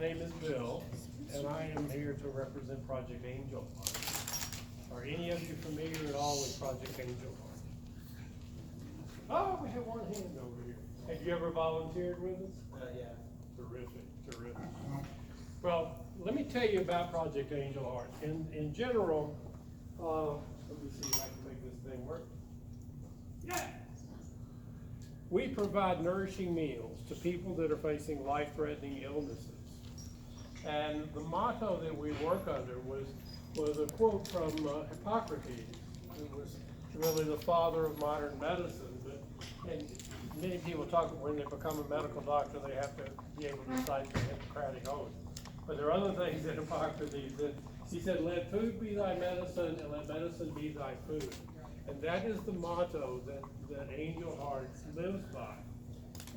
name is Bill, and I am here to represent Project Angel Heart. Are any of you familiar at all with Project Angel Heart? Oh, we have one hand over here. Have you ever volunteered with us? Yeah. Terrific, terrific. Well, let me tell you about Project Angel Heart. In general, let me see if I can make this thing work. Yeah. We provide nourishing meals to people that are facing life-threatening illnesses. And the motto that we work under was a quote from Hippocrates. It was really the father of modern medicine. And many people talk when they become a medical doctor, they have to be able to cite the Hippocratic oath. But there are other things in Hippocrates that he said, let food be thy medicine and let medicine be thy food. And that is the motto that Angel Heart lives by.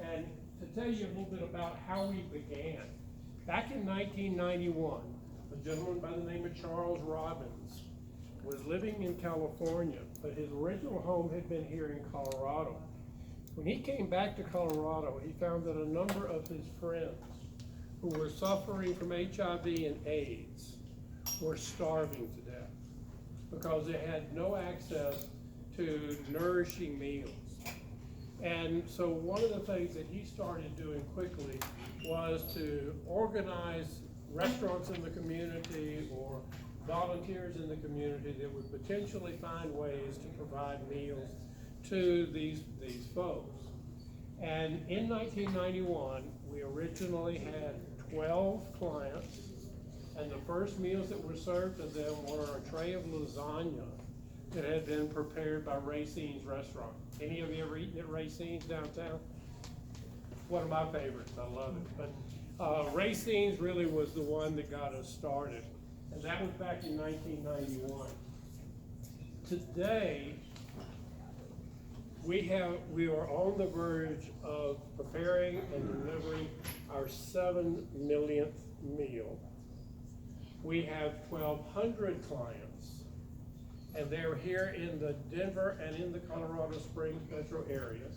And to tell you a little bit about how we began, back in 1991, a gentleman by the name of Charles Robbins was living in California, but his original home had been here in Colorado. When he came back to Colorado, he found that a number of his friends who were suffering from HIV and AIDS were starving to death because they had no access to nourishing meals. And so one of the things that he started doing quickly was to organize restaurants in the community or volunteers in the community that would potentially find ways to provide meals to these folks. And in 1991, we originally had 12 clients, and the first meals that were served to them were a tray of lasagna that had been prepared by Racine's restaurant. Any of you ever eaten at Racine's downtown? One of my favorites, I love it. But Racine's really was the one that got us started, and that was back in 1991. Today, we are on the verge of preparing and delivering our 7 millionth meal. We have 1,200 clients, and they're here in the Denver and in the Colorado Springs metro areas.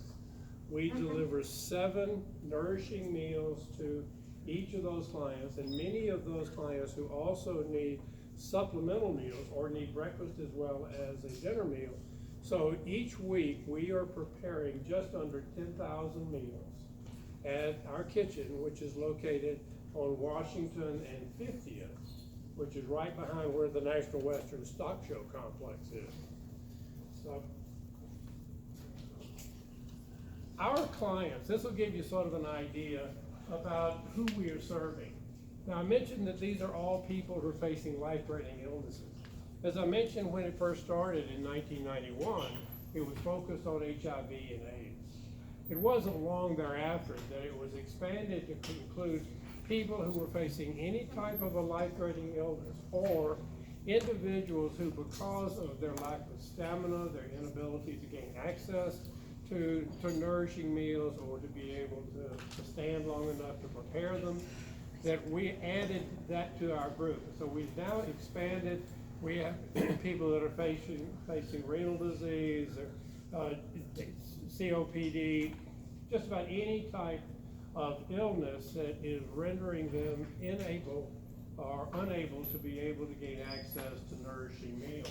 We deliver 7 nourishing meals to each of those clients, and many of those clients who also need supplemental meals or need breakfast as well as a dinner meal. So each week we are preparing just under 10,000 meals at our kitchen, which is located on Washington and 50th, which is right behind where the National Western Stock Show complex is. So our clients, this will give you sort of an idea about who we are serving. Now, I mentioned that these are all people who are facing life-threatening illnesses. As I mentioned, when it first started in 1991, it was focused on HIV and AIDS. It wasn't long thereafter that it was expanded to include people who were facing any type of a life-threatening illness or individuals who, because of their lack of stamina, their inability to gain access to nourishing meals or to be able to stand long enough to prepare them, that we added that to our group. So we've now expanded. We have people that are facing renal disease, or COPD, just about any type of illness that is rendering them unable to be able to gain access to nourishing meals.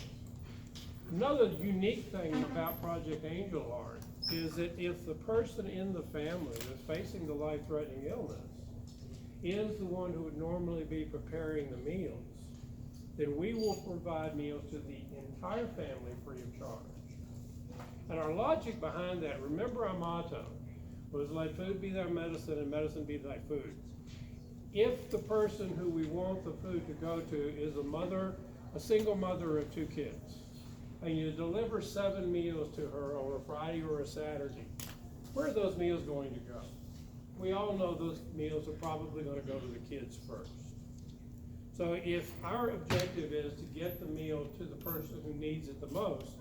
Another unique thing about Project Angel Heart is that if the person in the family that's facing the life-threatening illness is the one who would normally be preparing the meals, then we will provide meals to the entire family free of charge. And our logic behind that, remember our motto, was let food be thy medicine and medicine be thy food. If the person who we want the food to go to is a single mother of 2 kids, and you deliver 7 meals to her on a Friday or a Saturday, where are those meals going to go? We all know those meals are probably going to go to the kids first. So if our objective is to get the meal to the person who needs it the most,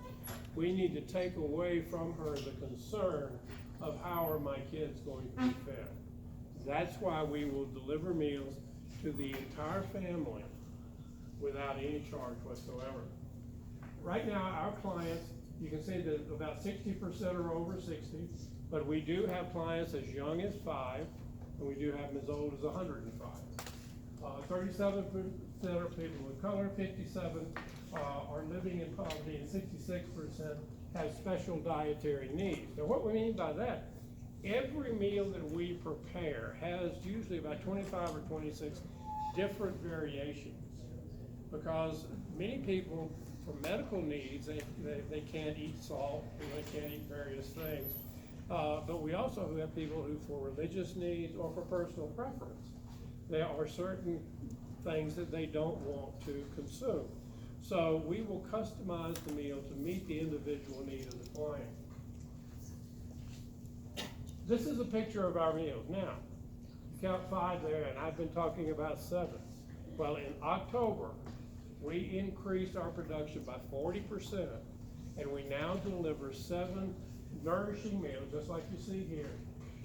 we need to take away from her the concern of how are my kids going to be fed. That's why we will deliver meals to the entire family without any charge whatsoever. Right now, our clients, you can see that about 60% are over 60, but we do have clients as young as 5, and we do have them as old as 105. 37% are people of color, 57 are living in poverty, and 66% have special dietary needs. Now, what we mean by that, every meal that we prepare has usually about 25 or 26 different variations, because many people, for medical needs, they can't eat salt, and they can't eat various things. But we also have people who, for religious needs or for personal preference, there are certain things that they don't want to consume. So we will customize the meal to meet the individual need of the client. This is a picture of our meals. Now, you count 5 there, and I've been talking about 7. Well, in October, we increased our production by 40%, and we now deliver 7 nourishing meals, just like you see here,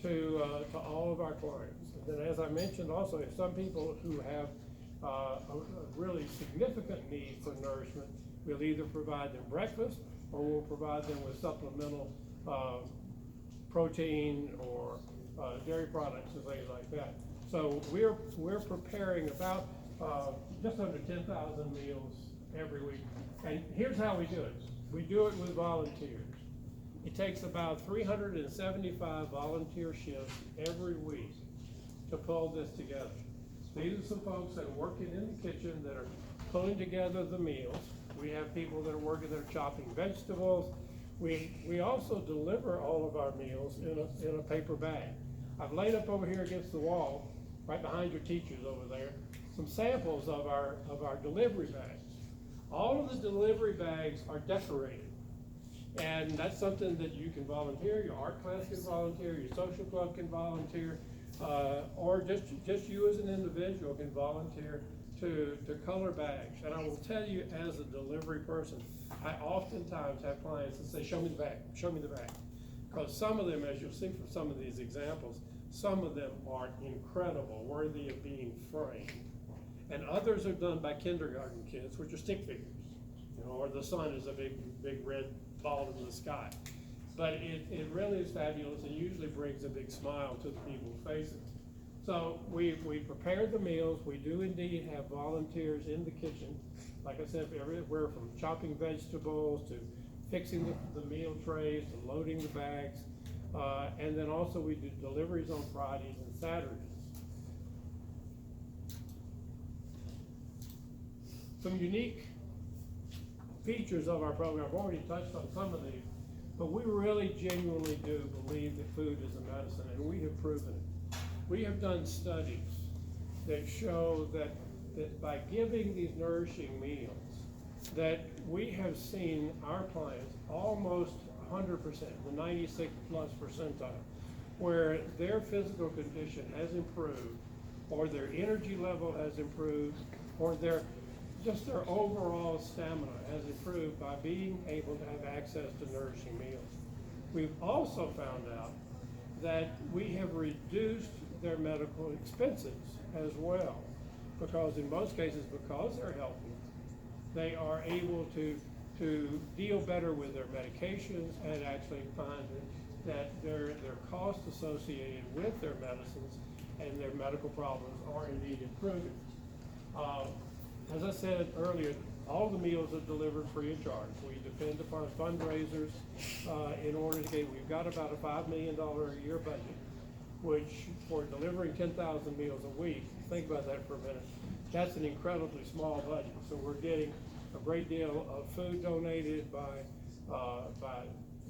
to all of our clients. And then, as I mentioned also, if some people who have a really significant need for nourishment, we'll either provide them breakfast or we'll provide them with supplemental protein or dairy products and things like that. So we're preparing about just under 10,000 meals every week. And here's how we do it. We do it with volunteers. It takes about 375 volunteer shifts every week to pull this together. These are some folks that are working in the kitchen that are pulling together the meals. We have people that are working that are chopping vegetables. We also deliver all of our meals in a paper bag. I've laid up over here against the wall, right behind your teachers over there, some samples of our delivery bags. All of the delivery bags are decorated. And that's something that you can volunteer, your art class can volunteer, your social club can volunteer, or just you as an individual can volunteer to color bags. And I will tell you, as a delivery person, I oftentimes have clients that say, show me the bag, show me the bag. Because some of them, as you'll see from some of these examples, some of them are incredible, worthy of being framed. And others are done by kindergarten kids, which are stick figures, or the sun is a big red ball in the sky. But it really is fabulous and usually brings a big smile to the people's faces. So we prepare the meals. We do indeed have volunteers in the kitchen. Like I said, everywhere from chopping vegetables to fixing the meal trays to loading the bags. And then also we do deliveries on Fridays and Saturdays. Some unique features of our program. I've already touched on some of these, but we really genuinely do believe that food is a medicine, and we have proven it. We have done studies that show that by giving these nourishing meals, that we have seen our clients almost 100%, the 96 plus percentile, where their physical condition has improved, or their energy level has improved, or their overall stamina has improved by being able to have access to nourishing meals. We've also found out that we have reduced their medical expenses as well, because in most cases, because they're healthy, they are able to deal better with their medications and actually find that their costs associated with their medicines and their medical problems are indeed improving. As I said earlier, all the meals are delivered free of charge. We depend upon fundraisers in order to get, we've got about a $5 million a year budget, which for delivering 10,000 meals a week, think about that for a minute, that's an incredibly small budget. So we're getting a great deal of food donated by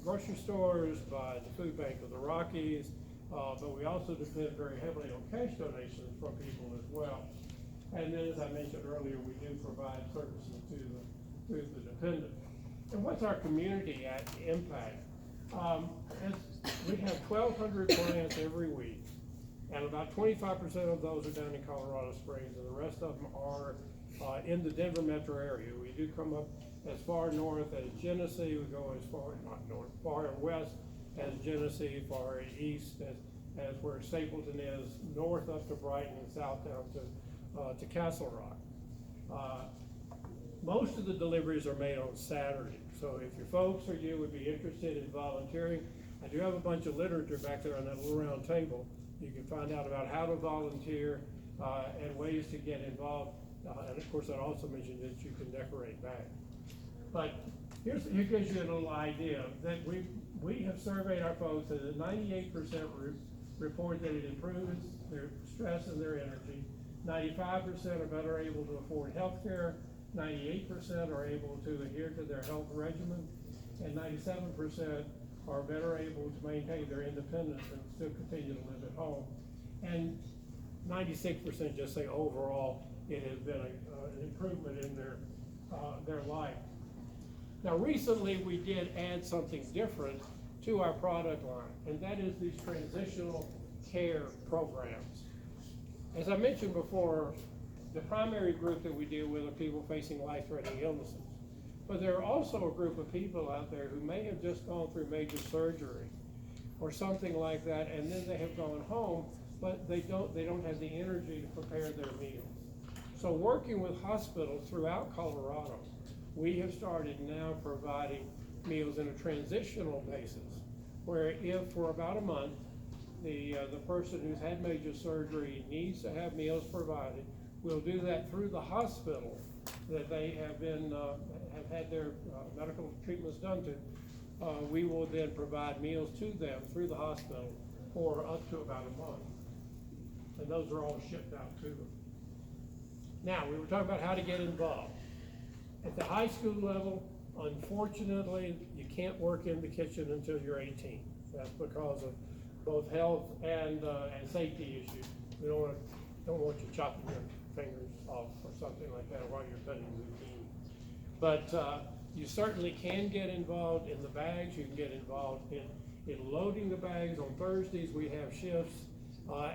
grocery stores, by the Food Bank of the Rockies, but we also depend very heavily on cash donations from people as well. And then, as I mentioned earlier, we do provide services to the dependent. And what's our community impact? We have 1,200 clients every week, and about 25% of those are down in Colorado Springs, and the rest of them are in the Denver metro area. We do come up as far north as Genesee. We go as far, not north, far west as Genesee, far east as where Stapleton is, north up to Brighton, and south down to Castle Rock. Most of the deliveries are made on Saturday. So if your folks or you would be interested in volunteering, I do have a bunch of literature back there on that little round table. You can find out about how to volunteer and ways to get involved. And of course, I also mentioned that you can decorate bags. But here gives you a little idea that we have surveyed our folks, and 98% report that it improves their stress and their energy. 95% are better able to afford health care. 98% are able to adhere to their health regimen, and 97% are better able to maintain their independence and still continue to live at home. And 96% just say overall it has been an improvement in their life. Now recently we did add something different to our product line, and that is these transitional care programs. As I mentioned before, the primary group that we deal with are people facing life-threatening illnesses. But there are also a group of people out there who may have just gone through major surgery or something like that, and then they have gone home, but they don't have the energy to prepare their meals. So working with hospitals throughout Colorado, we have started now providing meals in a transitional basis, where if for about a month, the person who's had major surgery needs to have meals provided, we'll do that through the hospital that they have had their medical treatments done to. We will then provide meals to them through the hospital for up to about a month. And those are all shipped out to them. Now, we were talking about how to get involved. At the high school level, unfortunately, you can't work in the kitchen until you're 18. That's because of both health and safety issues. We don't want you chopping your fingers off or something like that while you're cutting zucchini. But you certainly can get involved in the bags. You can get involved in loading the bags. On Thursdays we have shifts,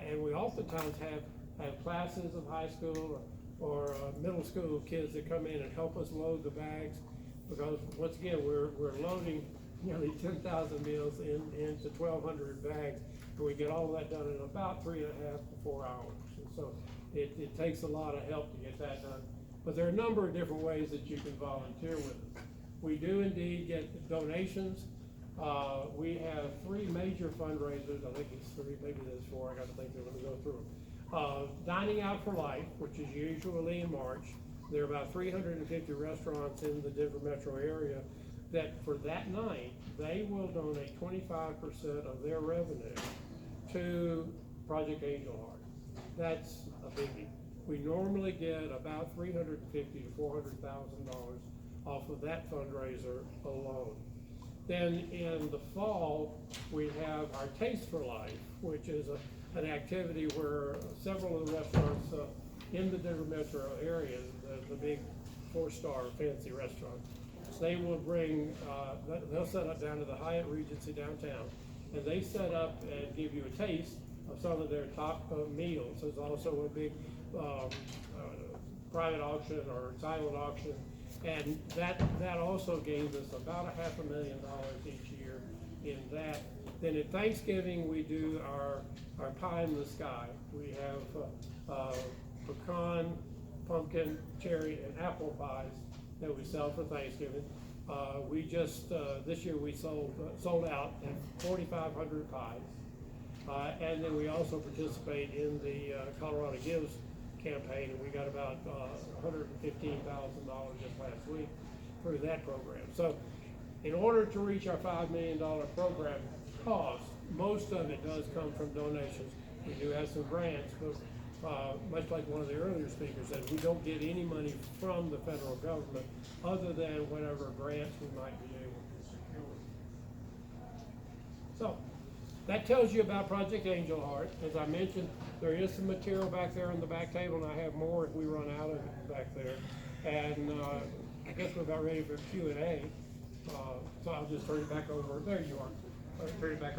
and we oftentimes have classes of high school or middle school kids that come in and help us load the bags, because once again we're loading nearly 10,000 meals into 1,200 bags, and we get all of that done in about 3.5 to 4 hours. And so it takes a lot of help to get that done. But there are a number of different ways that you can volunteer with us. We do indeed get donations. We have 3 major fundraisers. I think it's 3, maybe there's 4. I got to think through. Let me go through them. Dining Out for Life, which is usually in March. There are about 350 restaurants in the Denver metro area that for that night, they will donate 25% of their revenue to Project Angel Heart. That's a biggie. We normally get about $350,000 to $400,000 off of that fundraiser alone. Then in the fall, we have our Taste for Life, which is an activity where several of the restaurants in the Denver metro area, the big 4-star fancy restaurants, they will bring, they'll set up down to the Hyatt Regency downtown, and they set up and give you a taste of some of their top meals. There's also a big private auction or silent auction, and that also gains us about $500,000 each year in that. Then at Thanksgiving, we do our pie in the sky. We have pecan, pumpkin, cherry, and apple pies that we sell for Thanksgiving. We just, this year we sold out at 4,500 pies. And then we also participate in the Colorado Gives campaign, and we got about $115,000 just last week through that program. So in order to reach our $5 million program cost, most of it does come from donations. We do have some grants, but much like one of the earlier speakers said, we don't get any money from the federal government other than whatever grants we might be able to secure. So that tells you about Project Angel Heart. As I mentioned, there is some material back there on the back table, and I have more if we run out of it back there. And I guess we're about ready for Q&A. So I'll just turn it back over. There you are. I'll turn it back over.